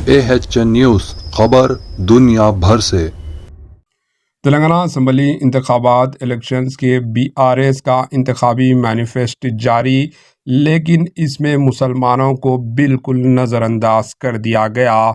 AHN news خبر دنیا بھر سے۔ تلنگانہ اسمبلی انتخابات الیکشنز کے BRS کا انتخابی مینیفیسٹو جاری، لیکن اس میں مسلمانوں کو بالکل نظر انداز کر دیا گیا۔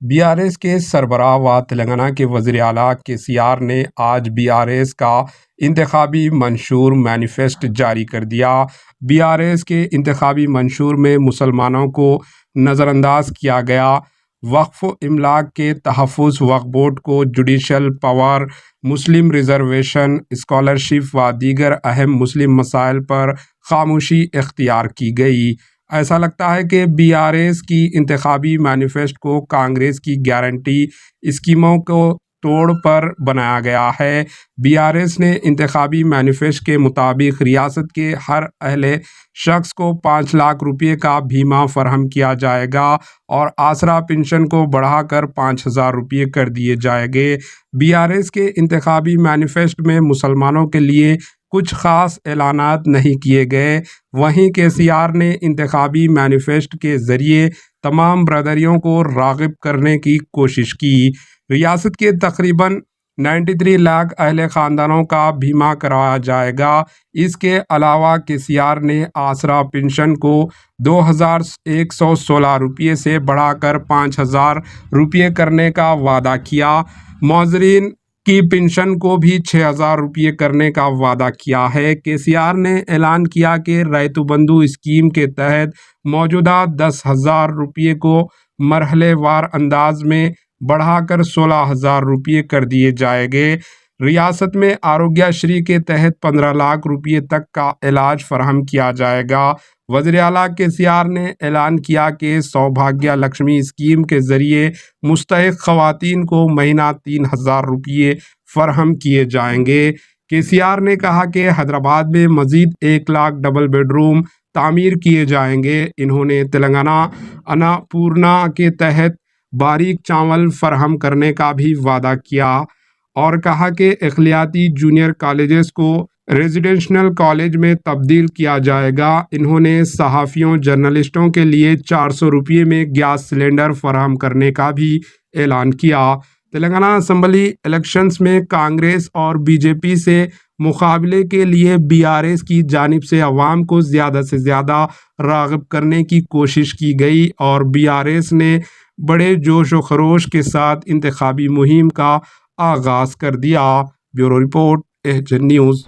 BRS کے سربراہ و تلنگانہ کے وزیر اعلیٰ KCR نے آج BRS کا انتخابی منشور مینیفیسٹو جاری کر دیا۔ BRS کے انتخابی منشور میں مسلمانوں کو نظر انداز کیا گیا۔ وقف و املاک کے تحفظ، وقف بورڈ کو جوڈیشل پاور، مسلم ریزرویشن، اسکالرشپ و دیگر اہم مسلم مسائل پر خاموشی اختیار کی گئی۔ ایسا لگتا ہے کہ BRS کی انتخابی مینیفیسٹو کو کانگریس کی گارنٹی اسکیموں کو توڑ پر بنایا گیا ہے۔ BRS نے انتخابی مینیفیسٹو کے مطابق ریاست کے ہر اہل شخص کو 5 لاکھ روپے کا بیمہ فراہم کیا جائے گا اور آسرا پنشن کو بڑھا کر 5,000 روپے کر دیے جائیں گے۔ BRS کے انتخابی مینیفیسٹو میں مسلمانوں کے لیے کچھ خاص اعلانات نہیں کیے گئے۔ وہیں KCR نے انتخابی مینیفیسٹو کے ذریعے تمام برادریوں کو راغب کرنے کی کوشش کی۔ ریاست کے تقریباً 93 لاکھ اہل خاندانوں کا بیمہ کرایا جائے گا۔ اس کے علاوہ KCR نے آسرا پنشن کو 2,116 روپے سے بڑھا کر 5,000 روپے کرنے کا وعدہ کیا۔ معذرین کی پنشن کو بھی 6,000 روپے کرنے کا وعدہ کیا ہے۔ KCR نے اعلان کیا کہ ریتو بندھو اسکیم کے تحت موجودہ 10,000 روپے کو مرحلے وار انداز میں بڑھا کر 16,000 روپے کر دیے جائیں گے۔ ریاست میں آروگیہ شری کے تحت 15 لاکھ روپے تک کا علاج فراہم کیا جائے گا۔ وزیر اعلیٰ KCR نے اعلان کیا کہ سوبھاگیہ لکشمی اسکیم کے ذریعے مستحق خواتین کو مہینہ 3,000 روپے فراہم کیے جائیں گے۔ KCR نے کہا کہ حیدرآباد میں مزید 1 لاکھ ڈبل بیڈ روم تعمیر کیے جائیں گے۔ انہوں نے تلنگانہ اناپورنا کے تحت باریک چاول فراہم کرنے کا بھی وعدہ کیا اور کہا کہ اقلیتی جونیئر کالجز کو ریزیڈنشل کالج میں تبدیل کیا جائے گا۔ انہوں نے صحافیوں، جرنلسٹوں کے لیے 400 روپے میں گیس سلنڈر فراہم کرنے کا بھی اعلان کیا۔ تلنگانہ اسمبلی الیکشنز میں کانگریس اور BJP سے مقابلے کے لیے BRS کی جانب سے عوام کو زیادہ سے زیادہ راغب کرنے کی کوشش کی گئی اور BRS نے بڑے جوش و خروش کے ساتھ انتخابی مہم کا آغاز کر دیا۔ Bureau report AHN news.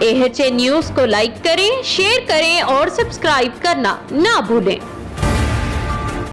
AHN news کو لائک کریں، شیئر کریں اور سبسکرائب کرنا نہ بھولیں۔